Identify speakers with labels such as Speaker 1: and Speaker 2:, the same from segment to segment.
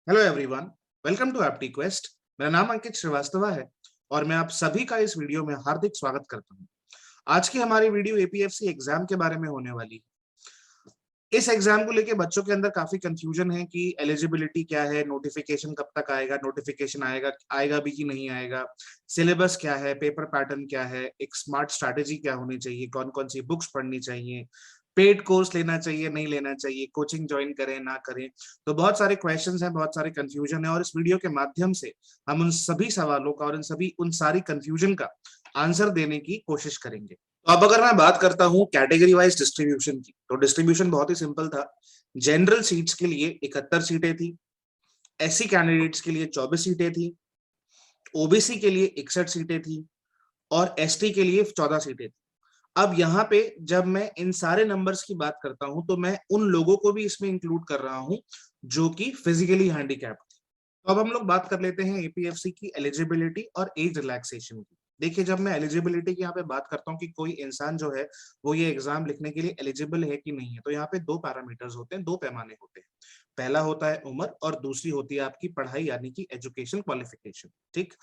Speaker 1: Hello everyone, welcome to Apti Quest. मेरा नाम अंकित श्रीवास्तव है और मैं आप सभी का इस वीडियो में हार्दिक स्वागत करता हूं। आज की हमारी वीडियो एपीएफसी एग्जाम के बारे में होने वाली है। इस एग्जाम को लेके बच्चों के अंदर काफी कंफ्यूजन है कि एलिजिबिलिटी क्या है, नोटिफिकेशन कब तक आएगा, नोटिफिकेशन आएगा आएगा भी कि नहीं आएगा, सिलेबस क्या है, पेपर पैटर्न क्या है, एक स्मार्ट स्ट्रैटेजी क्या होनी चाहिए, कौन कौन सी बुक्स पढ़नी चाहिए, पेड कोर्स लेना चाहिए नहीं लेना चाहिए, कोचिंग ज्वाइन करें ना करें। तो बहुत सारे क्वेश्चंस हैं, बहुत सारे कंफ्यूजन है और इस वीडियो के माध्यम से हम उन सभी सवालों का और उन सारी कंफ्यूजन का आंसर देने की कोशिश करेंगे। तो अब अगर मैं बात करता हूं कैटेगरी वाइज डिस्ट्रीब्यूशन की, तो डिस्ट्रीब्यूशन बहुत ही सिंपल था। जनरल सीट्स के लिए 71 सीटें थी, एससी कैंडिडेट्स के लिए 24 सीटें थी, ओबीसी के लिए 61 सीटें थी और एसटी के लिए 14 सीटें थी। अब यहाँ पे जब मैं इन सारे नंबर्स की बात करता हूं तो मैं उन लोगों को भी इसमें इंक्लूड कर रहा हूं जो कि फिजिकली हैंडीकैप्ड थे। तो अब हम लोग बात कर लेते हैं एपीएफसी की एलिजिबिलिटी और एज रिलैक्सेशन की। देखिए, जब मैं एलिजिबिलिटी की यहाँ पे बात करता हूँ कि कोई इंसान जो है वो ये एग्जाम लिखने के लिए एलिजिबल है कि नहीं है, तो यहाँ पे दो पैरामीटर्स होते हैं, दो पैमाने होते हैं। पहला होता है उम्र और दूसरी होती है आपकी पढ़ाई यानी कि एजुकेशन क्वालिफिकेशन। ठीक,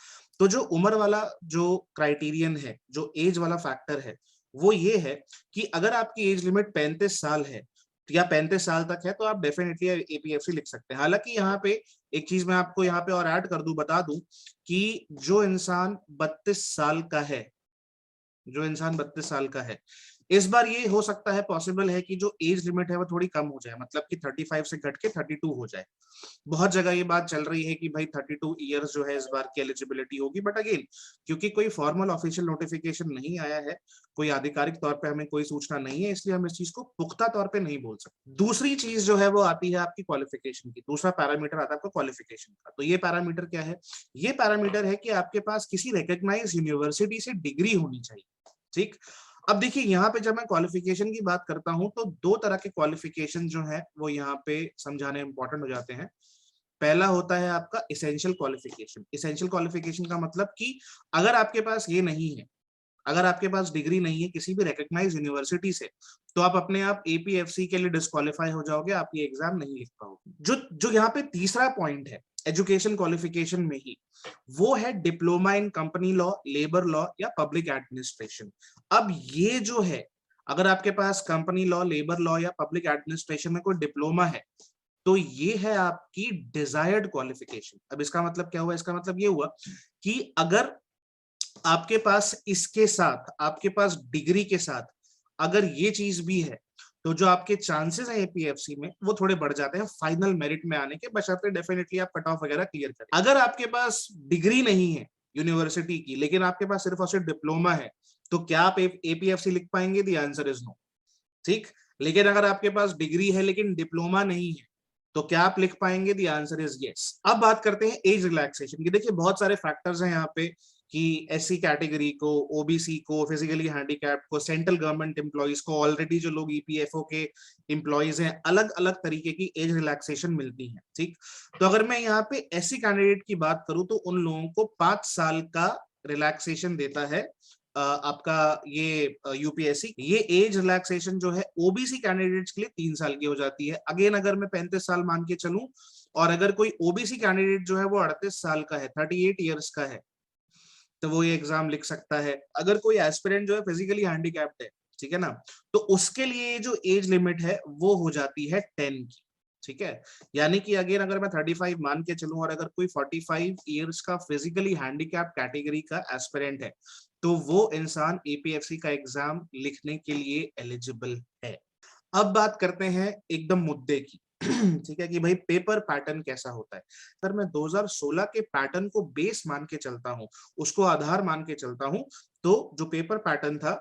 Speaker 1: तो जो उम्र वाला जो क्राइटेरियन है, जो एज वाला फैक्टर है, वो ये है कि अगर आपकी एज लिमिट 35 साल है या 35 साल तक है तो आप डेफिनेटली एपीएफसी लिख सकते हैं। हालांकि यहाँ पे एक चीज मैं आपको यहाँ पे और ऐड कर दूं, बता दूं कि जो इंसान 32 साल का है, जो इंसान 32 साल का है, इस बार ये हो सकता है, पॉसिबल है कि जो एज लिमिट है वो थोड़ी कम हो जाए, मतलब कि 35 से घट के 32 हो जाए। बहुत जगह ये बात चल रही है कि भाई 32 ईयर्स जो है इस बार की एलिजिबिलिटी होगी, बट अगेन क्योंकि कोई फॉर्मल ऑफिशियल नोटिफिकेशन नहीं आया है, कोई आधिकारिक तौर पे हमें कोई सूचना नहीं है, इसलिए हम इस चीज को पुख्ता तौर पे नहीं बोल सकते। दूसरी चीज जो है वो आती है आपकी क्वालिफिकेशन की, दूसरा पैरामीटर आता है आपका क्वालिफिकेशन का। तो ये पैरामीटर क्या है? ये पैरामीटर है कि आपके पास किसी रिकॉग्नाइज्ड यूनिवर्सिटी से डिग्री होनी चाहिए। ठीक, अब देखिए यहाँ पे जब मैं क्वालिफिकेशन की बात करता हूं तो दो तरह के क्वालिफिकेशन जो है वो यहाँ पे समझाने इंपॉर्टेंट हो जाते हैं। पहला होता है आपका इसेंशियल क्वालिफिकेशन। इसेंशियल क्वालिफिकेशन का मतलब कि अगर आपके पास ये नहीं है, अगर आपके पास डिग्री नहीं है किसी भी रिकॉग्नाइज्ड यूनिवर्सिटी से, तो आप अपने आप एपीएफसी के लिए डिस्क्वालीफाई हो जाओगे, आप ये एग्जाम नहीं लिख पाओगे। जो जो यहाँ पे तीसरा पॉइंट है एजुकेशन क्वालिफिकेशन में ही, वो है diploma in company law, labour law या पब्लिक एडमिनिस्ट्रेशन। अब ये जो है, अगर आपके पास कंपनी लॉ, लेबर लॉ या पब्लिक एडमिनिस्ट्रेशन में कोई डिप्लोमा है तो ये है आपकी डिजायर्ड क्वालिफिकेशन। अब इसका मतलब क्या हुआ? इसका मतलब ये हुआ कि अगर आपके पास इसके साथ, आपके पास डिग्री के साथ अगर ये चीज भी है, तो जो आपके चांसेस हैं एपीएफसी में वो थोड़े बढ़ जाते हैं फाइनल मेरिट में आने के, बशर्ते डेफिनेटली आप कट ऑफ वगैरह क्लियर करें। अगर आपके पास डिग्री नहीं है यूनिवर्सिटी की, लेकिन आपके पास सिर्फ और सिर्फ डिप्लोमा है, तो क्या आप एपीएफसी लिख पाएंगे? The answer is no. ठीक, लेकिन अगर आपके पास डिग्री है लेकिन डिप्लोमा नहीं है, तो क्या आप लिख पाएंगे? The answer is yes. अब बात करते हैं एज रिलैक्सेशन की। देखिए, बहुत सारे फैक्टर्स हैं यहाँ पे कि एससी कैटेगरी को, ओबीसी को, फिजिकली हैंडीकैप्ड को, सेंट्रल गवर्नमेंट एम्प्लॉइज को, ऑलरेडी जो लोग ईपीएफओ के एम्प्लॉइज हैं, अलग अलग तरीके की एज रिलैक्सेशन मिलती है। ठीक, तो अगर मैं यहाँ पे एससी कैंडिडेट की बात करूं तो उन लोगों को 5 साल का रिलैक्सेशन देता है आपका ये यूपीएससी। ये एज रिलैक्सेशन जो है ओबीसी कैंडिडेट्स के लिए 3 साल की हो जाती है। अगेन अगर मैं 35 साल मान के चलूं और अगर कोई ओबीसी कैंडिडेट जो है वो 38 साल का है, 38 ईयर्स का है, तो वो ये एग्जाम लिख सकता है। अगर कोई एस्पिरेंट जो है फिजिकली हैंडीकैप्ड है, ठीक है ना, तो उसके लिए जो एज लिमिट है वो हो जाती है 10 की। ठीक है, यानी कि अगेन अगर मैं 35 मान के चलूं और अगर कोई 45 ईयर्स का फिजिकली हैंडीकैप कैटेगरी का एस्पिरेंट है, तो वो इंसान एपीएफसी का एग्जाम लिखने के लिए एलिजिबल है। अब बात करते हैं एकदम मुद्दे की। ठीक है, कि भाई पेपर पैटर्न कैसा होता है। सर, मैं 2016 के पैटर्न को बेस मान के चलता हूं, उसको आधार मान के चलता हूं, तो जो पेपर पैटर्न था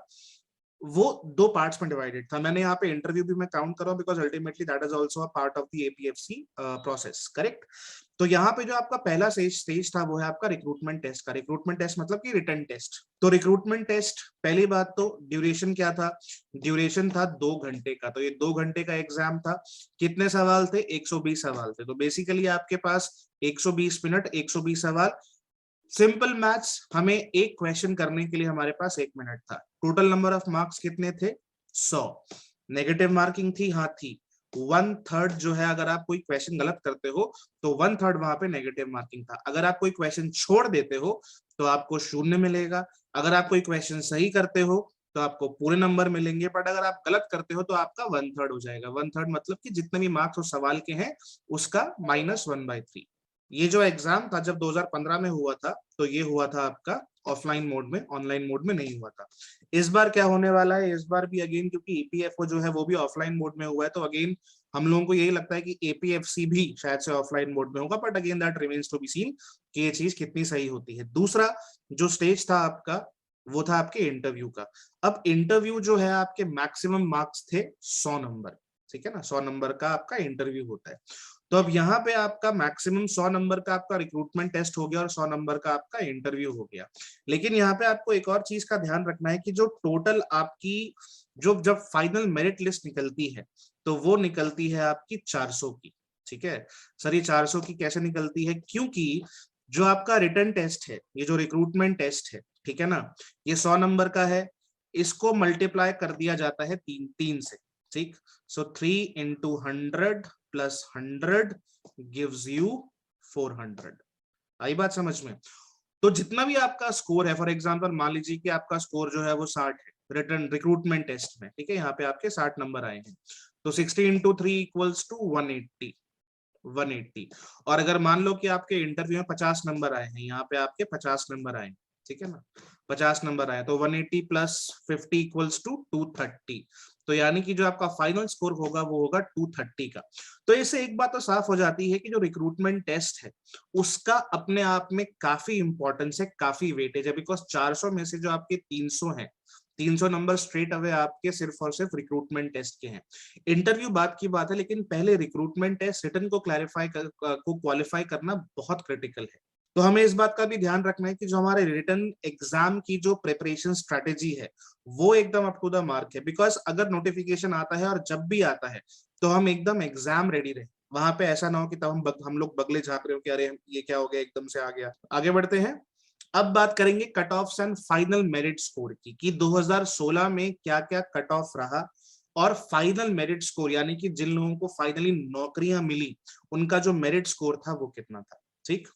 Speaker 1: वो दो पार्ट्स में डिवाइडेड था। मैंने यहाँ पे इंटरव्यू भी मैं काउंट कर रहा हूं because ultimately that is also a part of the APFC process, correct. तो यहाँ पे जो आपका पहला स्टेज था वो है आपका रिक्रूटमेंट टेस्ट का। रिक्रूटमेंट टेस्ट मतलब कि रिटन टेस्ट। तो रिक्रूटमेंट टेस्ट, पहली बात तो ड्यूरेशन क्या था? ड्यूरेशन था 2 घंटे का। तो ये 2 घंटे का एग्जाम था। कितने सवाल थे? 120 सवाल थे। तो बेसिकली आपके पास 120 मिनट, 120 सवाल। सिंपल मैथ्स, हमें एक क्वेश्चन करने के लिए हमारे पास 1 मिनट था। टोटल नंबर ऑफ मार्क्स कितने थे? 100। नेगेटिव मार्किंग थी? हाँ थी। 1/3 जो है, अगर आप कोई क्वेश्चन गलत करते हो तो 1/3 वहां पे नेगेटिव मार्किंग था। अगर आप कोई क्वेश्चन छोड़ देते हो तो आपको 0 मिलेगा। अगर आप कोई क्वेश्चन सही करते हो तो आपको पूरे नंबर मिलेंगे, बट अगर आप गलत करते हो तो आपका 1/3 हो जाएगा। 1/3 मतलब कि जितने भी मार्क्स उस सवाल के हैं उसका -1/3। ये जो एग्जाम था जब 2015 में हुआ था, तो ये हुआ था आपका ऑफलाइन मोड में, ऑनलाइन मोड में नहीं हुआ था। इस बार क्या होने वाला है, इस बार भी अगेन, क्योंकि ईपीएफओ जो है वो भी ऑफलाइन मोड में हुआ है, तो अगेन हम लोगों को यही लगता है कि एपीएफसी भी शायद से ऑफलाइन मोड में होगा, but again that remains to be seen कि ये चीज कितनी सही होती है। दूसरा जो स्टेज था आपका, वो था आपके इंटरव्यू का। अब इंटरव्यू जो है, आपके मैक्सिमम मार्क्स थे 100 नंबर, ठीक है ना, 100 नंबर का आपका इंटरव्यू होता है। तो अब यहाँ पे आपका मैक्सिमम 100 नंबर का आपका रिक्रूटमेंट टेस्ट हो गया और 100 नंबर का आपका इंटरव्यू हो गया। लेकिन यहाँ पे आपको एक और चीज का ध्यान रखना है कि जो टोटल आपकी जो जब फाइनल मेरिट लिस्ट निकलती है तो वो निकलती है आपकी 400 की। ठीक है सर, ये 400 की कैसे निकलती है? क्योंकि जो आपका रिटन टेस्ट है, ये जो रिक्रूटमेंट टेस्ट है, ठीक है ना, ये 100 नंबर का है, इसको मल्टीप्लाई कर दिया जाता है तीन से। ठीक, सो 3 into 100 + 100 gives you 400। आई बात समझ में? तो जितना भी आपका स्कोर है, फॉर एग्जांपल मान लीजिए कि आपका स्कोर जो है वो 60 है रिटर्न रिक्रूटमेंट टेस्ट में, ठीक है, यहाँ पे आपके 60 नंबर आए हैं, तो 60 into 3 = 180। 180। और अगर मान लो कि आपके इंटरव्यू में 50 नंबर आए हैं, यहाँ पे आपके 50 नंबर आए, ठीक है ना, 50 नंबर आए, तो 180 + 50 = 230। तो यानी कि जो आपका फाइनल स्कोर होगा वो होगा 230 का। तो इससे एक बात तो साफ हो जाती है कि जो रिक्रूटमेंट टेस्ट है उसका अपने आप में काफी इंपॉर्टेंस है, काफी वेटेज है, बिकॉज 400 में से जो आपके 300 हैं, 300 नंबर स्ट्रेट अवे आपके सिर्फ और सिर्फ रिक्रूटमेंट टेस्ट के हैं। इंटरव्यू बात की बात है, लेकिन पहले रिक्रूटमेंट टेस्ट रिटन को क्वालिफाई करना बहुत क्रिटिकल है। तो हमें इस बात का भी ध्यान रखना है कि जो हमारे रिटन एग्जाम की जो प्रिपरेशन स्ट्रेटेजी है वो एकदम अप टू द मार्क है, बिकॉज अगर नोटिफिकेशन आता है और जब भी आता है तो हम एकदम एग्जाम रेडी रहे। वहां पे ऐसा ना हो कि तब हम लोग बगले झांक रहे हो कि अरे ये क्या हो गया, एकदम से आ गया। आगे बढ़ते हैं। अब बात करेंगे cut off and final merit score की, कि 2016 में क्या क्या कट ऑफ रहा और फाइनल मेरिट स्कोर, यानी कि जिन लोगों को फाइनली नौकरियां मिली उनका जो मेरिट स्कोर था वो कितना था। ठीक,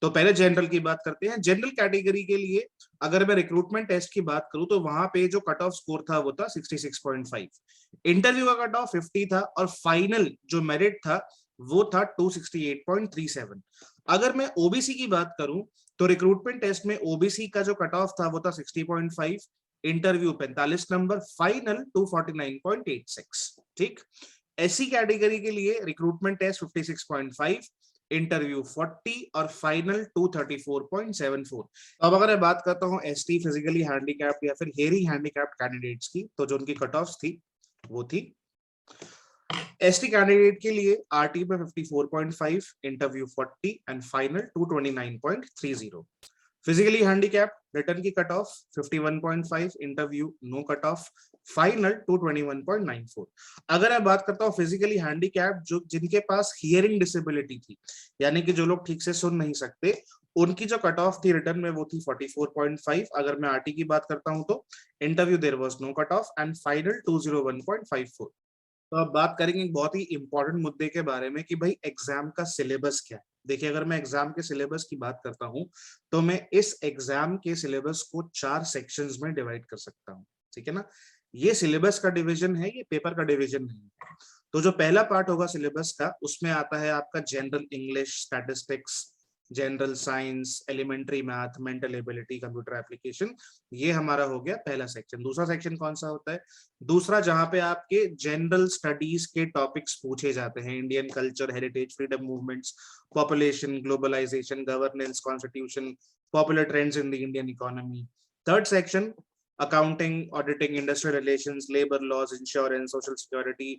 Speaker 1: तो पहले जनरल की बात करते हैं। जनरल कैटेगरी के लिए अगर मैं रिक्रूटमेंट टेस्ट की बात करूं तो वहां पे जो कट ऑफ स्कोर था वो था 66.5, इंटरव्यू का कट ऑफ 50 था और फाइनल जो मेरिट था वो था 268.37। अगर मैं ओबीसी की बात करूं तो रिक्रूटमेंट टेस्ट में ओबीसी का जो कट ऑफ था वो था 60.5, इंटरव्यू 45 नंबर, फाइनल 249.86। ठीक, एससी कैटेगरी के लिए रिक्रूटमेंट टेस्ट 56.5, इंटरव्यू 40 और फाइनल 234.74। अब अगर मैं बात करता हूं एसटी फिजिकली हैंडीकैप्ड या फिर हेयरिंग हैंडीकैप्ड कैंडिडेट्स की, तो जो उनकी कट ऑफ थी वो थी एसटी कैंडिडेट के लिए आरटी पे 54.5, interview 40 and final 229.30। Physically handicapped written की cut off 51.5, interview no cut off, final 221.94। अगर मैं बात करता हूँ फिजिकली हैंडीकैप्ड जो जिनके पास हियरिंग डिसेबिलिटी थी, यानी कि जो लोग ठीक से सुन नहीं सकते, उनकी जो कट ऑफ थी रिटर्न में वो थी 44.5। अगर मैं आरटी की बात करता हूं तो interview there was no cut off and final 201.54। तो अब बात करेंगे एक बहुत ही इंपॉर्टेंट मुद्दे के बारे में कि भाई एग्जाम का सिलेबस क्या है। देखिए, अगर मैं एग्जाम के सिलेबस की बात करता हूं तो मैं इस एग्जाम के सिलेबस को 4 सेक्शंस में डिवाइड कर सकता हूं, ठीक है ना। ये सिलेबस का डिवीजन है, ये पेपर का डिवीजन नहीं है। तो जो पहला पार्ट होगा सिलेबस का, उसमें आता है आपका general English, statistics, general science, elementary math, mental ability, computer application. ये हमारा हो गया पहला सेक्शन। दूसरा सेक्शन कौन सा होता है? दूसरा जहां पे आपके जनरल स्टडीज के टॉपिक्स पूछे जाते हैं, Indian culture, heritage, freedom movements, population, globalization, governance, constitution, popular trends in the Indian economy. Third section accounting, auditing, industrial relations, labour laws, insurance, social security.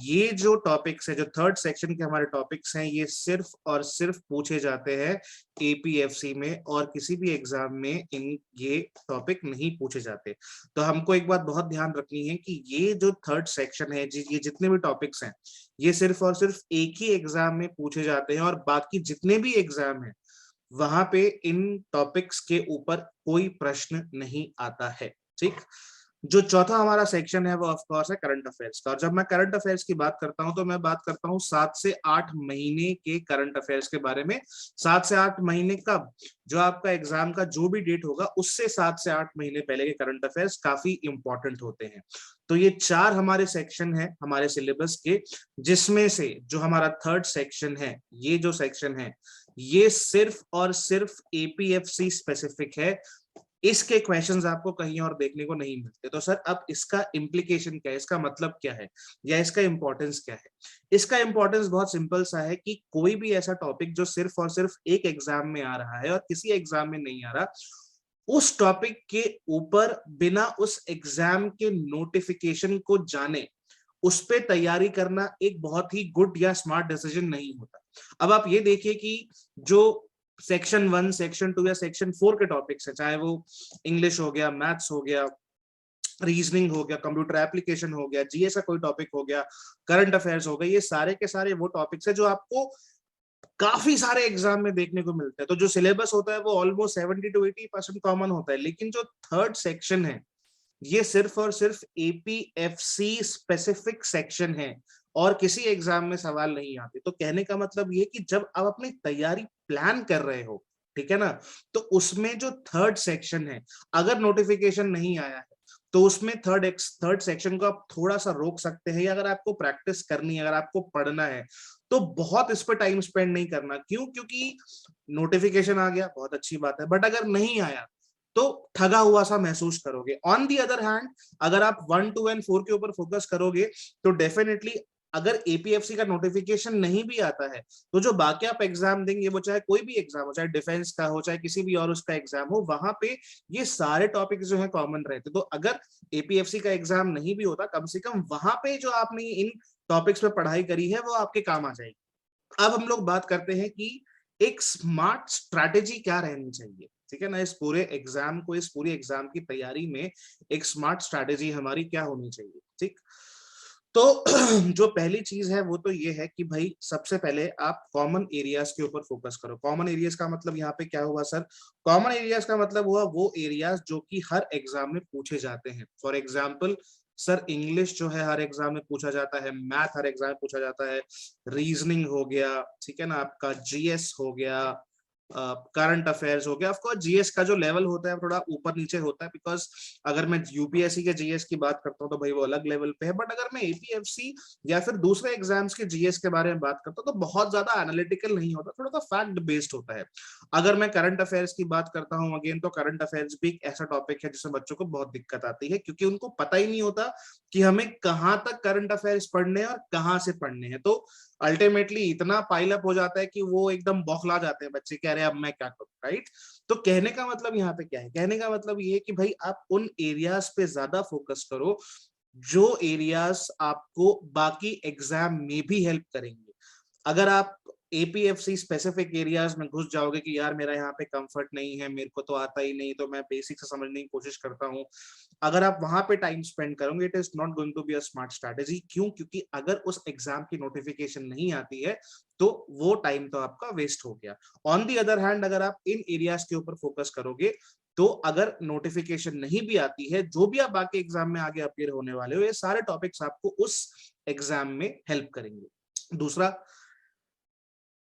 Speaker 1: ये जो टॉपिक्स है, जो थर्ड सेक्शन के हमारे टॉपिक्स हैं, ये सिर्फ और सिर्फ पूछे जाते हैं एपीएफसी में, और किसी भी एग्जाम में ये टॉपिक नहीं पूछे जाते। तो हमको एक बात बहुत ध्यान रखनी है कि ये जो थर्ड सेक्शन है, ये जितने भी टॉपिक्स हैं, ये सिर्फ और सिर्फ एक ही एग्जाम में पूछे जाते हैं, और बाकी जितने भी एग्जाम है वहां पे इन टॉपिक्स के ऊपर कोई प्रश्न नहीं आता है। ठीक, जो चौथा हमारा सेक्शन है वो ऑफ कोर्स है करंट अफेयर्स का। और जब मैं करंट अफेयर्स की बात करता हूं तो मैं बात करता हूं 7 से 8 महीने के करंट अफेयर्स के बारे में। 7 से 8 महीने कब, जो आपका एग्जाम का जो भी डेट होगा उससे 7 से 8 महीने पहले के करंट अफेयर्स काफी इंपॉर्टेंट होते हैं। तो ये 4 हमारे सेक्शन है हमारे सिलेबस के, जिसमें से जो हमारा थर्ड सेक्शन है, ये जो सेक्शन है ये सिर्फ और सिर्फ एपीएफसी स्पेसिफिक है। इसके क्वेश्चंस आपको कहीं और देखने को नहीं मिलते। तो सर अब इसका इम्प्लीकेशन क्या है, इसका मतलब क्या है, या इसका इंपॉर्टेंस क्या है? इसका इंपॉर्टेंस बहुत सिंपल सा है कि कोई भी ऐसा टॉपिक जो सिर्फ और सिर्फ एक एग्जाम में आ रहा है और किसी एग्जाम में नहीं आ रहा, उस टॉपिक के ऊपर बिना उस एग्जाम के नोटिफिकेशन को जाने उस पे तैयारी करना एक बहुत ही गुड या स्मार्ट डिसीजन नहीं होता। अब आप ये देखिए कि जो सेक्शन 1, सेक्शन 2 या सेक्शन 4 के टॉपिक्स है, चाहे वो इंग्लिश हो गया, मैथ्स हो गया, रीजनिंग हो गया, कंप्यूटर एप्लीकेशन हो गया, जीएस का कोई टॉपिक हो गया, करंट अफेयर्स हो गए, ये सारे के सारे वो टॉपिक्स है जो आपको काफी सारे एग्जाम में देखने को मिलते हैं। तो जो सिलेबस होता है वो ऑलमोस्ट 70 to 80% कॉमन होता है। लेकिन जो थर्ड सेक्शन है ये सिर्फ और सिर्फ एपीएफसी स्पेसिफिक सेक्शन है और किसी एग्जाम में सवाल नहीं आते। तो कहने का मतलब ये कि जब आप अपनी तैयारी प्लान कर रहे हो, ठीक है ना, तो उसमें जो थर्ड सेक्शन है अगर नोटिफिकेशन नहीं आया है तो उसमें थर्ड सेक्शन को आप थोड़ा सा रोक सकते हैं। अगर आपको प्रैक्टिस करनी है, अगर आपको पढ़ना है तो बहुत इस पर टाइम स्पेंड नहीं करना। क्यों? क्योंकि नोटिफिकेशन आ गया बहुत अच्छी बात है, बट अगर नहीं आया तो ठगा हुआ सा महसूस करोगे। ऑन दी अदर हैंड अगर आप 1, 2 एंड 4 के ऊपर फोकस करोगे तो डेफिनेटली अगर एपीएफसी का नोटिफिकेशन नहीं भी आता है तो जो बाकी आप एग्जाम देंगे, वो चाहे कोई भी एग्जाम हो, चाहे डिफेंस का हो, चाहे किसी भी और उसका एग्जाम हो, वहां पे ये सारे टॉपिक जो है कॉमन रहते। तो अगर एपीएफसी का एग्जाम नहीं भी होता, कम से कम वहां पे जो आपने इन टॉपिक्स पे पढ़ाई करी है वो आपके काम आ जाएगी। अब हम लोग बात करते हैं कि एक स्मार्ट स्ट्रैटेजी क्या रहनी चाहिए, ठीक है ना, इस पूरे एग्जाम को, इस पूरी एग्जाम की तैयारी में एक स्मार्ट स्ट्रैटेजी हमारी क्या होनी चाहिए। ठीक, तो जो पहली चीज है वो तो ये है कि भाई सबसे पहले आप कॉमन एरियाज के ऊपर फोकस करो। कॉमन एरियाज का मतलब यहाँ पे क्या हुआ सर? कॉमन एरियाज का मतलब हुआ वो एरियाज जो कि हर एग्जाम में पूछे जाते हैं। फॉर एग्जाम्पल सर इंग्लिश जो है हर एग्जाम में पूछा जाता है, मैथ हर एग्जाम में पूछा जाता है, रीजनिंग हो गया, ठीक है ना, आपका जीएस हो गया, करंट अफेयर्स हो गया। ऑफ कोर्स जीएस का जो लेवल होता है थोड़ा ऊपर नीचे होता है, बिकॉज अगर मैं यूपीएससी के जीएस की बात करता हूँ तो भाई वो अलग लेवल पे है, बट अगर मैं एपीएफसी या फिर दूसरे एग्जाम्स के जीएस के बारे में बात करता हूँ तो बहुत ज्यादा एनालिटिकल नहीं होता, थोड़ा सा फैक्ट बेस्ड होता है। अगर मैं करंट अफेयर्स की बात करता हूँ अगेन, तो करंट अफेयर्स भी एक ऐसा टॉपिक है जिसमें बच्चों को बहुत दिक्कत आती है, क्योंकि उनको पता ही नहीं होता कि हमें कहाँ तक करंट अफेयर्स पढ़ने हैं और कहाँ से पढ़ने हैं। तो अल्टीमेटली इतना पाइल अप हो जाता है कि वो एकदम बौखला जाते हैं बच्चे, कह रहे हैं अब मैं क्या करूं, राइट? तो कहने का मतलब यहाँ पे क्या है? कहने का मतलब ये है कि भाई आप उन एरियाज पे ज्यादा फोकस करो जो एरियाज आपको बाकी एग्जाम में भी हेल्प करेंगे। अगर आप एपीएफसी स्पेसिफिक एरियाज में घुस जाओगे कि यार मेरा यहाँ पे कंफर्ट नहीं है, मेरे को तो आता ही नहीं, तो मैं बेसिक से समझने की कोशिश करता हूँ, अगर आप वहां पे टाइम स्पेंड करोगे, it is not going to be a smart strategy. क्यों? क्योंकि अगर उस एग्जाम की नोटिफिकेशन नहीं आती है तो वो टाइम तो आपका वेस्ट हो गया। ऑन दी अदर हैंड अगर आप इन एरियाज के ऊपर फोकस करोगे तो अगर नोटिफिकेशन नहीं भी आती है, जो भी आप बाकी एग्जाम में आगे अपीयर होने वाले हो, ये सारे टॉपिक्स आपको उस एग्जाम में हेल्प करेंगे। दूसरा,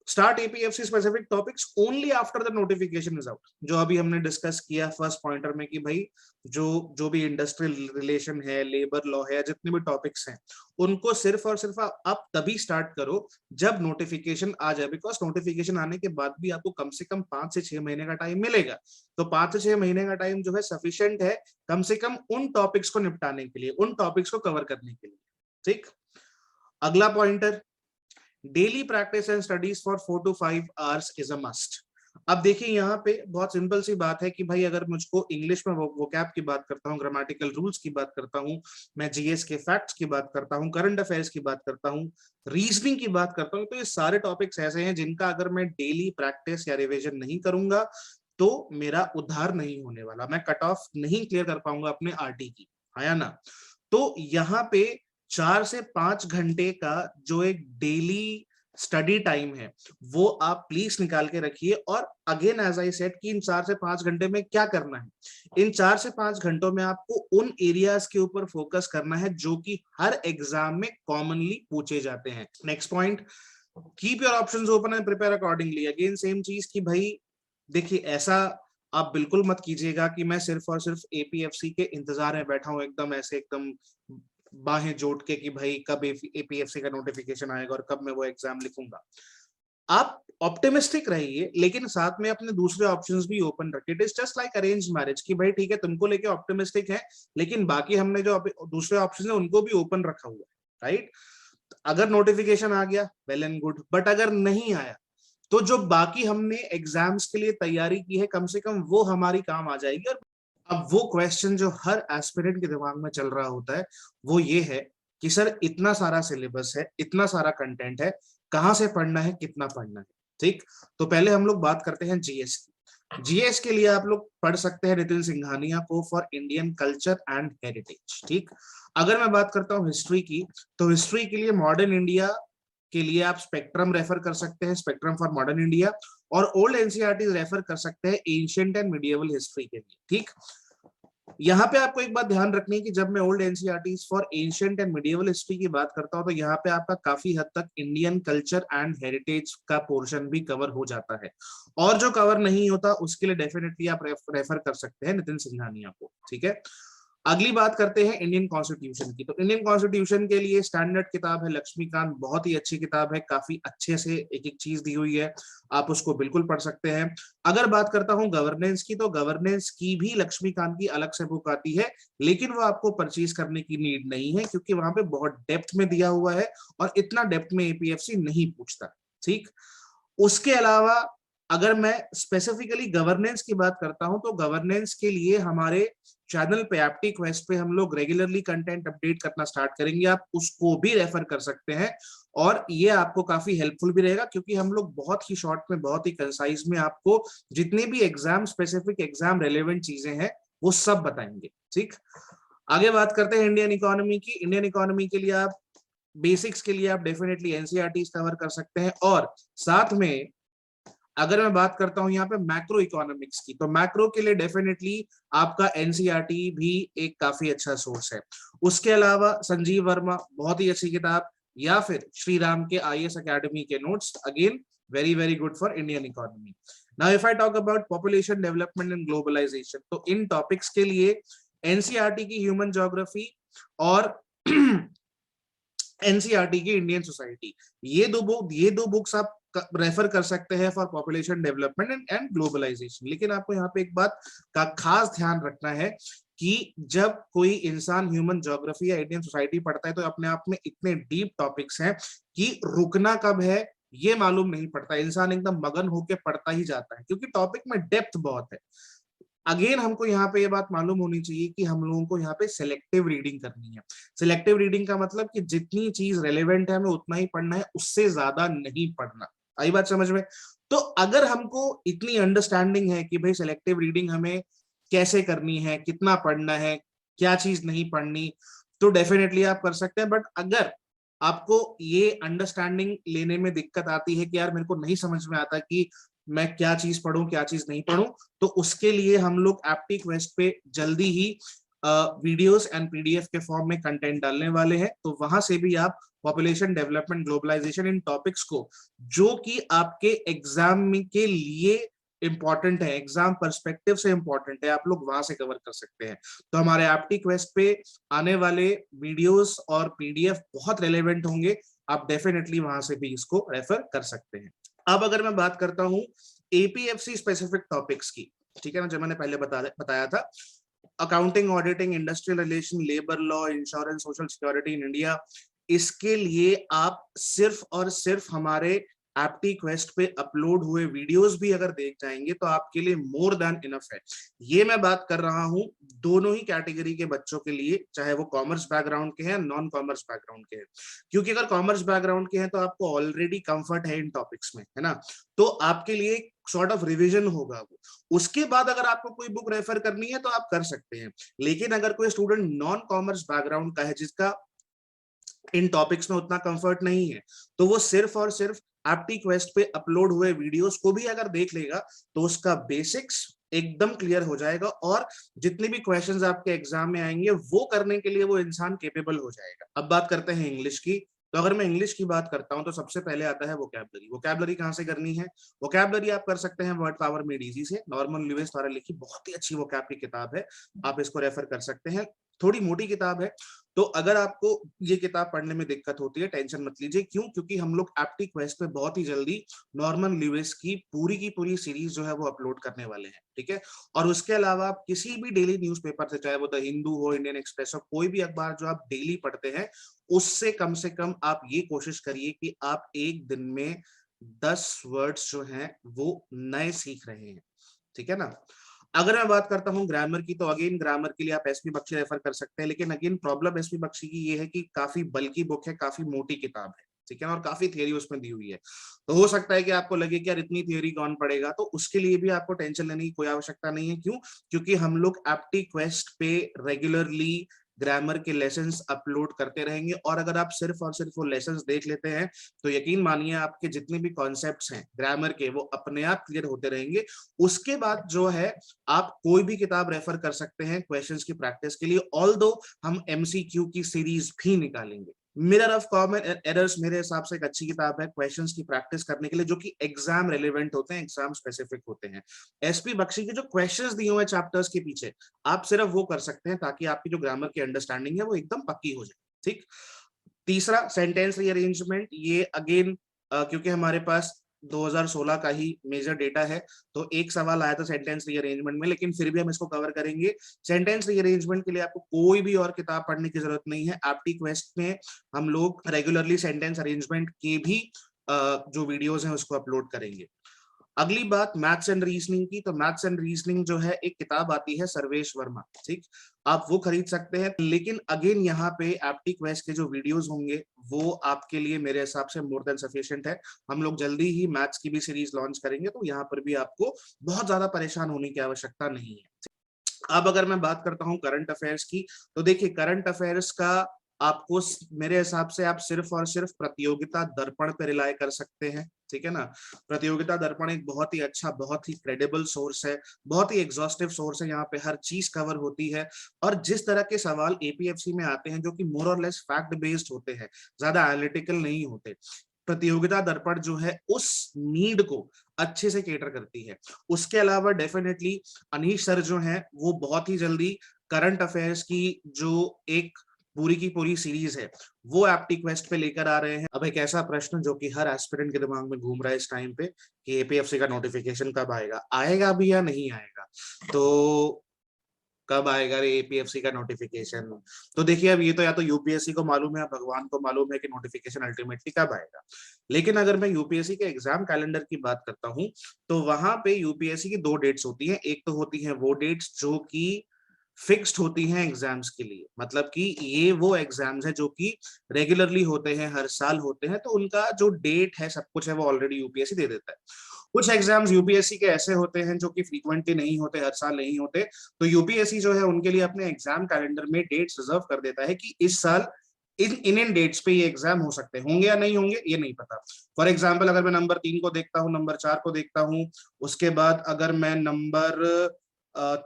Speaker 1: start APFC specific topics only after the notification is out. जो अभी हमने डिस्कस किया फर्स्ट पॉइंटर में कि भाई जो जो भी इंडस्ट्रियल रिलेशन है, लेबर लॉ है, जितने भी टॉपिक्स हैं उनको सिर्फ और सिर्फ आप तभी स्टार्ट करो जब नोटिफिकेशन आ जाए। बिकॉज नोटिफिकेशन आने के बाद भी आपको कम से कम 5 से 6 महीने का टाइम मिलेगा। तो 5 से 6 महीने का टाइम जो है सफिशिएंट है कम से कम उन टॉपिक्स को निपटाने के लिए, उन टॉपिक्स को कवर करने के लिए। ठीक, अगला pointer, daily practice and studies for 4 to 5 hours is a must. अब देखिए यहाँ पे बहुत सिंपल सी बात है कि भाई अगर मुझको इंग्लिश में वोकैब की बात करता हूँ, ग्रामेटिकल रूल्स की बात करता हूँ, मैं जीएस के फैक्ट्स की बात करता हूँ, करंट अफेयर्स की बात करता हूँ, रीजनिंग की बात करता हूँ, तो ये सारे टॉपिक्स ऐसे हैं जिनका अगर मैं डेली प्रैक्टिस या रिविजन नहीं करूंगा तो मेरा उद्धार नहीं होने वाला, मैं कट ऑफ नहीं क्लियर कर पाऊंगा अपने आरटी की, है ना। तो यहाँ पे 4 से 5 घंटे का जो एक डेली स्टडी टाइम है वो आप प्लीज निकाल के रखिए। और अगेन एज आई सेड कि इन 4 से 5 घंटे में क्या करना है, इन 4 से 5 घंटों में आपको उन एरियाज के ऊपर फोकस करना है जो कि हर एग्जाम में कॉमनली पूछे जाते हैं। Next point, keep your options open and prepare accordingly. Again same चीज कि भाई देखिए, ऐसा आप बिल्कुल मत कीजिएगा कि मैं सिर्फ और सिर्फ एपीएफसी के इंतजार में बैठा हूं एकदम ऐसे एकदम बाहें जोड़ के कि भाई कब एपीएफसी का नोटिफिकेशन आएगा और कब मैं वो एग्जाम लिखूंगा। आप ऑप्टिमिस्टिक रहिए, लेकिन साथ में अपने दूसरे ऑप्शंस भी ओपन रखिए। It is just like arrange marriage कि भाई ठीक है तुमको लेके ऑप्टिमिस्टिक है, लेकिन बाकी हमने जो दूसरे ऑप्शन है उनको भी ओपन रखा हुआ है, राइट। अगर नोटिफिकेशन आ गया वेल एंड गुड, बट अगर नहीं आया तो जो बाकी हमने एग्जाम्स के लिए तैयारी की है कम से कम वो हमारी काम आ जाएगी। और अब वो क्वेश्चन जो हर एस्पिरेंट के दिमाग में चल रहा होता है वो ये है कि सर इतना सारा सिलेबस है, इतना सारा कंटेंट है, कहां से पढ़ना है, कितना पढ़ना है। ठीक, तो पहले हम लोग बात करते हैं जीएस की। जीएस के लिए आप लोग पढ़ सकते हैं नितिन सिंघानिया को for Indian culture and heritage. ठीक, अगर मैं बात करता हूँ हिस्ट्री की, तो हिस्ट्री के लिए मॉडर्न इंडिया के लिए आप स्पेक्ट्रम रेफर कर सकते हैं, स्पेक्ट्रम फॉर मॉडर्न इंडिया। और ओल्ड एनसीईआरटी रेफर कर सकते हैं एंशिएंट एंड मिडिएवल हिस्ट्री के लिए। ठीक, यहाँ पे आपको एक बात ध्यान रखनी है कि जब मैं old NCERT for ancient and medieval history की बात करता हूँ तो यहाँ पे आपका काफी हद तक इंडियन कल्चर एंड हेरिटेज का पोर्शन भी कवर हो जाता है। और जो कवर नहीं होता उसके लिए डेफिनेटली आप रेफर कर सकते हैं नितिन सिंघानिया को। ठीक है, अगली बात करते हैं इंडियन कॉन्स्टिट्यूशन की। तो इंडियन कॉन्स्टिट्यूशन के लिए स्टैंडर्ड किताब है लक्ष्मीकांत, बहुत ही अच्छी किताब है, काफी अच्छे से एक एक चीज दी हुई है, आप उसको बिल्कुल पढ़ सकते हैं। अगर बात करता हूं गवर्नेंस की, तो गवर्नेंस की भी लक्ष्मीकांत की अलग से बुक आती है, लेकिन वो आपको परचेज करने की नीड नहीं है क्योंकि वहां पे बहुत डेप्थ में दिया हुआ है और इतना डेप्थ में एपीएफसी नहीं पूछता। ठीक, उसके अलावा अगर मैं स्पेसिफिकली गवर्नेंस की बात करता हूं तो गवर्नेंस के लिए हमारे चैनल पे एप्टी क्वेस्ट पे हम लोग रेगुलरली कंटेंट अपडेट करना स्टार्ट करेंगे, आप उसको भी रेफर कर सकते हैं। और ये आपको काफी हेल्पफुल भी रहेगा क्योंकि हम लोग बहुत ही शॉर्ट में, बहुत ही कंसाइज में आपको जितने भी एग्जाम स्पेसिफिक, एग्जाम रेलेवेंट चीजें हैं वो सब बताएंगे। ठीक, आगे बात करते हैं इंडियन इकोनॉमी की। इंडियन इकोनॉमी के लिए आप बेसिक्स के लिए आप डेफिनेटली एनसीईआरटी कवर कर सकते हैं। और साथ में अगर मैं बात करता हूं यहाँ पे मैक्रो इकोनॉमिक्स की, तो मैक्रो के लिए डेफिनेटली आपका एनसीईआरटी भी एक काफी अच्छा सोर्स है। उसके अलावा संजीव वर्मा, बहुत ही अच्छी किताब, या फिर श्री राम के आईएएस एकेडमी के notes, again very very good for Indian economy. Now if I talk about population development and globalization, तो इन टॉपिक्स के लिए एनसीईआरटी की ह्यूमन ज्योग्राफी और एनसीईआरटी की इंडियन सोसाइटी, ये दो बुक्स आप रेफर कर सकते हैं for population development and globalization. लेकिन आपको यहाँ पे एक बात का खास ध्यान रखना है कि जब कोई इंसान ह्यूमन ज्योग्राफी या इंडियन सोसाइटी पढ़ता है तो अपने आप में इतने डीप टॉपिक्स हैं कि रुकना कब है ये मालूम नहीं पड़ता, इंसान एकदम मगन होकर पढ़ता ही जाता है क्योंकि टॉपिक में डेप्थ बहुत है। अगेन हमको यहाँ पे ये बात मालूम होनी चाहिए कि हम लोगों को यहाँ पे सिलेक्टिव रीडिंग करनी है। सिलेक्टिव रीडिंग का मतलब कि जितनी चीज रेलेवेंट है हमें उतना ही पढ़ना है, उससे ज्यादा नहीं पढ़ना। आई बात समझ में? तो अगर हमको इतनी अंडरस्टैंडिंग है कि भाई सिलेक्टिव रीडिंग हमें कैसे करनी है, कितना पढ़ना है, क्या चीज नहीं पढ़नी, तो डेफिनेटली आप कर सकते हैं। बट अगर आपको ये अंडरस्टैंडिंग लेने में दिक्कत आती है कि यार मेरे को नहीं समझ में आता कि मैं क्या चीज पढूं क्या चीज नहीं पढूं, तो उसके लिए हम लोग एप्टी क्वेस्ट पे जल्दी ही वीडियोस एंड पीडीएफ के फॉर्म में कंटेंट डालने वाले हैं। तो वहां से भी आप पॉपुलेशन डेवलपमेंट, ग्लोबलाइजेशन, इन टॉपिक्स को जो कि आपके एग्जाम के लिए इंपॉर्टेंट है, एग्जाम पर्सपेक्टिव से इंपॉर्टेंट है, आप लोग वहां से कवर कर सकते हैं। तो हमारे एप्टी क्वेस्ट पे आने वाले वीडियोस और पीडीएफ बहुत रेलेवेंट होंगे, आप डेफिनेटली वहां से भी इसको रेफर कर सकते हैं। अब अगर मैं बात करता हूं एपीएफसी स्पेसिफिक टॉपिक्स की, ठीक है ना, जो मैंने पहले बताया था, accounting, auditing, industrial relation, labour law, insurance, social security in India, इसके लिए आप सिर्फ और सिर्फ हमारे एप्टी क्वेस्ट पे अपलोड हुए वीडियोस भी अगर देख जाएंगे तो आपके लिए मोर देन इनफ है। ये मैं बात कर रहा हूं दोनों ही कैटेगरी के बच्चों के लिए, चाहे वो कॉमर्स बैकग्राउंड के हैं, नॉन कॉमर्स बैकग्राउंड के हैं। क्योंकि अगर कॉमर्स बैकग्राउंड के हैं तो आपको ऑलरेडी कंफर्ट है इन टॉपिक्स में, है ना, तो आपके लिए सॉर्ट ऑफ रिवीजन होगा वो। उसके बाद अगर आपको कोई बुक रेफर करनी है तो आप कर सकते हैं। लेकिन अगर कोई स्टूडेंट नॉन कॉमर्स बैकग्राउंड का है, जिसका इन टॉपिक्स में उतना कंफर्ट नहीं है, तो वो सिर्फ और सिर्फ एप्टीक्वेस्ट पे अपलोड हुए वीडियोस को भी अगर देख लेगा तो उसका बेसिक्स एकदम क्लियर हो जाएगा, और जितने भी क्वेश्चंस आपके एग्जाम में आएंगे वो करने के लिए वो इंसान केपेबल हो जाएगा। अब बात करते हैं इंग्लिश की। तो अगर मैं इंग्लिश की बात करता हूं तो सबसे पहले आता है वोकैबुलरी। वोकैबुलरी कहां से करनी है? वोकैबुलरी आप कर सकते हैं वर्ड पावर मेड इजी से, नॉर्मन लुइस द्वारा लिखी बहुत ही अच्छी वोकैब की किताब है, आप इसको रेफर कर सकते हैं। थोड़ी मोटी किताब है, तो अगर आपको ये किताब पढ़ने में दिक्कत होती है टेंशन मत लीजिए। क्यों? क्योंकि हम लोग एप्टीक्वेस्ट पे बहुत ही जल्दी नॉर्मन लुइस की पूरी सीरीज जो है वो अपलोड करने वाले हैं, ठीक है। और उसके अलावा आप किसी भी डेली न्यूज़पेपर से, चाहे वो द हिंदू हो, इंडियन एक्सप्रेस हो, कोई भी अखबार जो आप डेली पढ़ते हैं, उससे कम से कम आप ये कोशिश करिए कि आप एक दिन में 10 वर्ड्स जो हैं वो नए सीख रहे हैं, ठीक है ना। अगर मैं बात करता हूं ग्रामर की, तो अगेन ग्रामर के लिए आप एसपी बख्शी रेफर कर सकते हैं, लेकिन अगेन प्रॉब्लम एसपी बख्शी की ये है कि काफी बल्कि बुक है, काफी मोटी किताब है, ठीक है ना, और काफी थियरी उसमें दी हुई है। तो हो सकता है कि आपको लगे कि यार इतनी थियरी कौन पढ़ेगा, तो उसके लिए भी आपको टेंशन लेने की कोई आवश्यकता नहीं है। क्यों? क्योंकि हम लोग एप्टीक्वेस्ट पे रेगुलरली ग्रामर के लेसन्स अपलोड करते रहेंगे, और अगर आप सिर्फ और सिर्फ वो लेसन्स देख लेते हैं तो यकीन मानिए आपके जितने भी कॉन्सेप्ट्स हैं ग्रामर के वो अपने आप क्लियर होते रहेंगे। उसके बाद जो है आप कोई भी किताब रेफर कर सकते हैं क्वेश्चंस की प्रैक्टिस के लिए, ऑल्दो हम एमसीक्यू की सीरीज भी निकालेंगे। मिरर ऑफ कॉमन एरर्स मेरे हिसाब से एक अच्छी किताब है क्वेश्चंस की प्रैक्टिस करने के लिए, जो कि एग्जाम रेलेवेंट होते हैं, एग्जाम स्पेसिफिक होते हैं। एसपी बख्शी के जो क्वेश्चंस दिए हुए चैप्टर्स के पीछे आप सिर्फ वो कर सकते हैं ताकि आपकी जो ग्रामर की अंडरस्टैंडिंग है वो एकदम पक्की हो जाए, ठीक। तीसरा सेंटेंस रीअरेंजमेंट, ये अगेन क्योंकि हमारे पास 2016 का ही मेजर डेटा है, तो एक सवाल आया था सेंटेंस रीअरेंजमेंट में, लेकिन फिर भी हम इसको कवर करेंगे। सेंटेंस रीअरेंजमेंट के लिए आपको कोई भी और किताब पढ़ने की जरूरत नहीं है, एप्टीक्वेस्ट में हम लोग रेगुलरली सेंटेंस अरेंजमेंट के भी जो वीडियोस हैं उसको अपलोड करेंगे। अगली बात मैथ्स एंड रीजनिंग की, तो मैथ्स एंड रीजनिंग जो है एक किताब आती है सर्वेश वर्मा, ठीक, आप वो खरीद सकते हैं। लेकिन अगेन यहाँ पे एप्टीक्वेस्ट के जो वीडियोस होंगे वो आपके लिए मेरे हिसाब से मोर देन सफिशिएंट है। हम लोग जल्दी ही मैथ्स की भी सीरीज लॉन्च करेंगे, तो यहाँ पर भी आपको बहुत ज्यादा परेशान होने की आवश्यकता नहीं है। अब अगर मैं बात करता हूं करंट अफेयर्स की, तो देखिए करंट अफेयर्स का आपको मेरे हिसाब से आप सिर्फ और सिर्फ प्रतियोगिता दर्पण पे रिलाय कर सकते हैं, ठीक है ना। प्रतियोगिता दर्पण एक बहुत ही अच्छा, बहुत ही क्रेडिबल सोर्स है, बहुत ही एग्जॉस्टिव सोर्स है, यहाँ पे हर चीज कवर होती है, और जिस तरह के सवाल एपीएफसी में आते हैं जो कि मोर और लेस फैक्ट बेस्ड होते हैं, ज्यादा एनालिटिकल नहीं होते, प्रतियोगिता दर्पण जो है उस नीड को अच्छे से केटर करती है। उसके अलावा डेफिनेटली अनीश सर जो हैं वो बहुत ही जल्दी करंट अफेयर्स की जो एक पूरी की पूरी सीरीज है वो एप्टीक्वेस्ट पे लेकर आ रहे हैं। अब एक ऐसा प्रश्न जो कि हर एस्पिरेंट के दिमाग में घूम रहा है इस टाइम पे कि एपीएफसी का नोटिफिकेशन कब आएगा, आएगा भी या नहीं आएगा। तो कब आएगा रे एपीएफसी का नोटिफिकेशन? तो देखिए अब ये तो या तो यूपीएससी को मालूम है, भगवान को मालूम है कि नोटिफिकेशन अल्टीमेटली कब आएगा। लेकिन अगर मैं यूपीएससी के एग्जाम कैलेंडर की बात करता हूं तो वहां पे यूपीएससी की 2 डेट्स होती हैं। एक तो होती है वो डेट्स जो कि फिक्स्ड होती हैं एग्जाम्स के लिए, मतलब कि ये वो एग्जाम्स है जो कि रेगुलरली होते हैं, हर साल होते हैं, तो उनका जो डेट है सब कुछ है वो ऑलरेडी यूपीएससी दे देता है। कुछ एग्जाम्स यूपीएससी के ऐसे होते हैं जो कि फ्रीक्वेंटली नहीं होते, हर साल नहीं होते, तो यूपीएससी जो है उनके लिए अपने एग्जाम कैलेंडर में डेट्स रिजर्व कर देता है कि इस साल इन डेट्स पे ये एग्जाम हो सकते होंगे या नहीं होंगे ये नहीं पता। फॉर एग्जाम्पल अगर मैं नंबर 3 को देखता हूँ, नंबर 4 को देखता हूँ, उसके बाद अगर मैं नंबर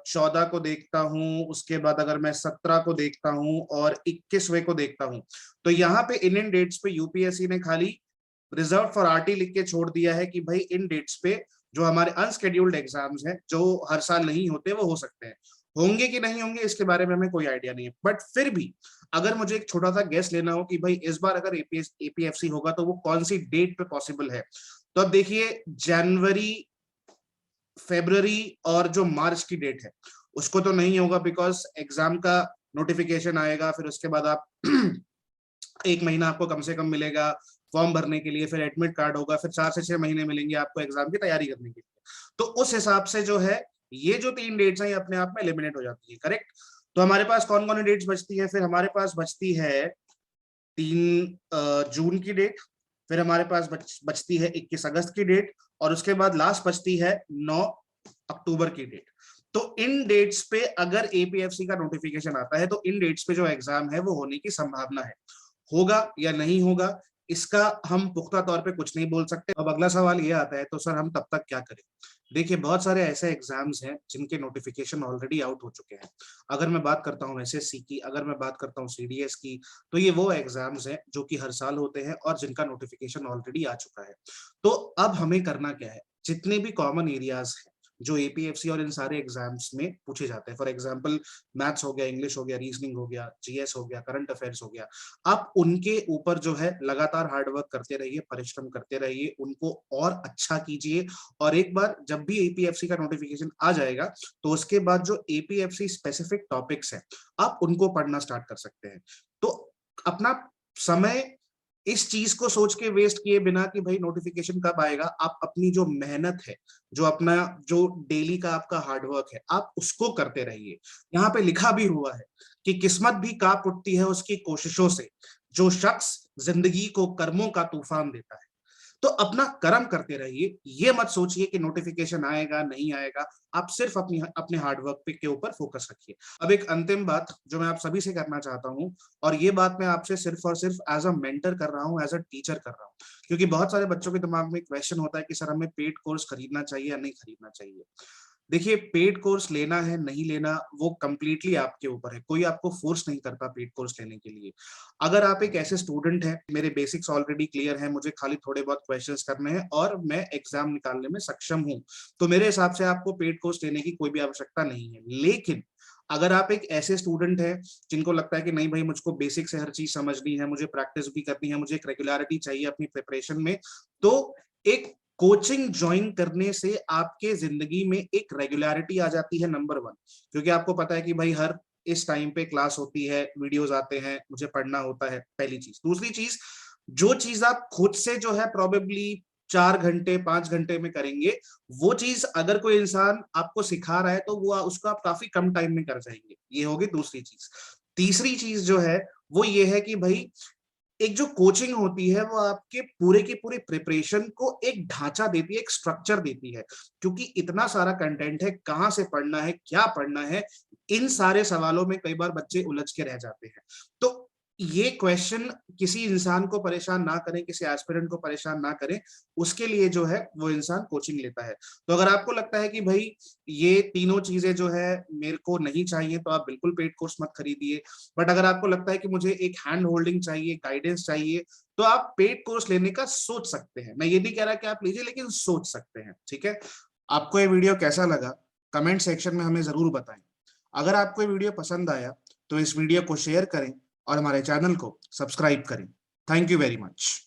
Speaker 1: 14 को देखता हूँ, उसके बाद अगर मैं 17 को देखता हूँ और 21वें को देखता हूँ, तो यहाँ पे इन डेट्स पे यूपीएससी ने खाली रिजर्व फॉर आरटी लिख के छोड़ दिया है कि भाई इन डेट्स पे जो हमारे अनस्केड्यूल्ड एग्जाम्स हैं जो हर साल नहीं होते वो हो सकते हैं। होंगे कि नहीं होंगे इसके बारे में हमें कोई आइडिया नहीं है, बट फिर भी अगर मुझे एक छोटा सा गेस लेना हो कि भाई इस बार अगर एपीएफसी होगा तो वो कौन सी डेट पे पॉसिबल है, तो अब देखिए जनवरी, फरवरी और जो मार्च की डेट है उसको तो नहीं होगा, बिकॉज एग्जाम का नोटिफिकेशन आएगा, फिर उसके बाद आप एक महीना आपको कम से कम मिलेगा फॉर्म भरने के लिए, फिर एडमिट कार्ड होगा, फिर 4 से 6 महीने मिलेंगे आपको एग्जाम की तैयारी करने के लिए। तो उस हिसाब से जो है ये जो 3 डेट्स हैं ये अपने आप में एलिमिनेट हो जाती है, करेक्ट। तो हमारे पास कौन कौन डेट्स बचती है? फिर हमारे पास बचती है 3 जून की डेट, फिर हमारे पास बचती है 21 अगस्त की डेट, और उसके बाद लास्ट बचती है 9 अक्टूबर की डेट। तो इन डेट्स पे अगर एपीएफसी का नोटिफिकेशन आता है तो इन डेट्स पे जो एग्जाम है वो होने की संभावना है। होगा या नहीं होगा, इसका हम पुख्ता तौर पे कुछ नहीं बोल सकते। अब अगला सवाल ये आता है, तो सर हम तब तक क्या करें? देखिए, बहुत सारे ऐसे एग्जाम्स हैं जिनके नोटिफिकेशन ऑलरेडी आउट हो चुके हैं। अगर मैं बात करता हूँ एसएससी की, अगर मैं बात करता हूँ सीडीएस की, तो ये वो एग्जाम्स हैं जो कि हर साल होते हैं और जिनका नोटिफिकेशन ऑलरेडी आ चुका है। तो अब हमें करना क्या है? जितने भी कॉमन एरियाज हैं जो एपीएफसी और इन सारे एग्जाम्स में पूछे जाते हैं, फॉर एग्जाम्पल मैथ्स हो गया, इंग्लिश हो गया, रीजनिंग हो गया, जीएस हो गया, करंट अफेयर्स हो गया, आप उनके ऊपर जो है लगातार हार्डवर्क करते रहिए, परिश्रम करते रहिए, उनको और अच्छा कीजिए। और एक बार जब भी एपीएफसी का नोटिफिकेशन आ जाएगा, तो उसके बाद जो एपीएफसी स्पेसिफिक टॉपिक्स हैं, आप उनको पढ़ना स्टार्ट कर सकते हैं। तो अपना समय इस चीज को सोच के वेस्ट किए बिना कि भाई नोटिफिकेशन कब आएगा, आप अपनी जो मेहनत है, जो अपना जो डेली का आपका हार्डवर्क है, आप उसको करते रहिए। यहाँ पे लिखा भी हुआ है कि किस्मत भी कांप उठती है उसकी कोशिशों से, जो शख्स जिंदगी को कर्मों का तूफान देता है। तो अपना कर्म करते रहिए, ये मत सोचिए कि नोटिफिकेशन आएगा नहीं आएगा, आप सिर्फ अपनी अपने हार्डवर्क पे के ऊपर फोकस रखिए। अब एक अंतिम बात जो मैं आप सभी से करना चाहता हूँ, और ये बात मैं आपसे सिर्फ और सिर्फ एज अ मेंटर कर रहा हूँ, एज अ टीचर कर रहा हूँ, क्योंकि बहुत सारे बच्चों के दिमाग में क्वेश्चन होता है कि सर हमें पेड कोर्स खरीदना चाहिए या नहीं खरीदना चाहिए। देखिए, पेड कोर्स लेना है नहीं लेना वो कंप्लीटली आपके ऊपर है, कोई आपको फोर्स नहीं करता पेड कोर्स लेने के लिए। अगर आप एक ऐसे स्टूडेंट हैं, मेरे बेसिक्स ऑलरेडी क्लियर हैं, मुझे खाली थोड़े बहुत क्वेश्चंस करने हैं और मैं एग्जाम निकालने में सक्षम हूं, तो मेरे हिसाब से आपको पेड कोर्स लेने की कोई भी आवश्यकता नहीं है। लेकिन अगर आप एक ऐसे स्टूडेंट हैं जिनको लगता है कि नहीं भाई मुझको बेसिक से हर चीज समझनी है, मुझे प्रैक्टिस भी करनी है, मुझे एक रेगुलरिटी चाहिए अपनी प्रिपरेशन में, तो एक कोचिंग ज्वाइन करने से आपके जिंदगी में एक रेगुलरिटी आ जाती है, नंबर वन, क्योंकि आपको पता है कि भाई हर इस टाइम पे क्लास होती है, वीडियोस आते हैं, मुझे पढ़ना होता है, पहली चीज। दूसरी चीज, जो चीज आप खुद से जो है प्रोबेबली 4 घंटे 5 घंटे में करेंगे, वो चीज अगर कोई इंसान आपको सिखा रहा है तो वो उसको आप काफी कम टाइम में कर जाएंगे। ये होगी दूसरी चीज। तीसरी चीज जो है वो ये है कि भाई एक जो कोचिंग होती है वो आपके पूरे की पूरी प्रिपरेशन को एक ढांचा देती है, एक स्ट्रक्चर देती है, क्योंकि इतना सारा कंटेंट है, कहाँ से पढ़ना है, क्या पढ़ना है, इन सारे सवालों में कई बार बच्चे उलझ के रह जाते हैं। तो ये क्वेश्चन किसी इंसान को परेशान ना करें, किसी एस्पिरेंट को परेशान ना करें, उसके लिए जो है वो इंसान कोचिंग लेता है। तो अगर आपको लगता है कि भाई ये तीनों चीजें जो है मेरे को नहीं चाहिए, तो आप बिल्कुल पेड कोर्स मत खरीदिए। बट अगर आपको लगता है कि मुझे एक हैंड होल्डिंग चाहिए, गाइडेंस चाहिए, तो आप पेड कोर्स लेने का सोच सकते हैं। मैं ये नहीं कह रहा कि आप लीजिए, लेकिन सोच सकते हैं। ठीक है, आपको ये वीडियो कैसा लगा कमेंट सेक्शन में हमें जरूर बताएं। अगर आपको ये वीडियो पसंद आया तो इस वीडियो को शेयर करें और हमारे चैनल को सब्सक्राइब करें। Thank you very much.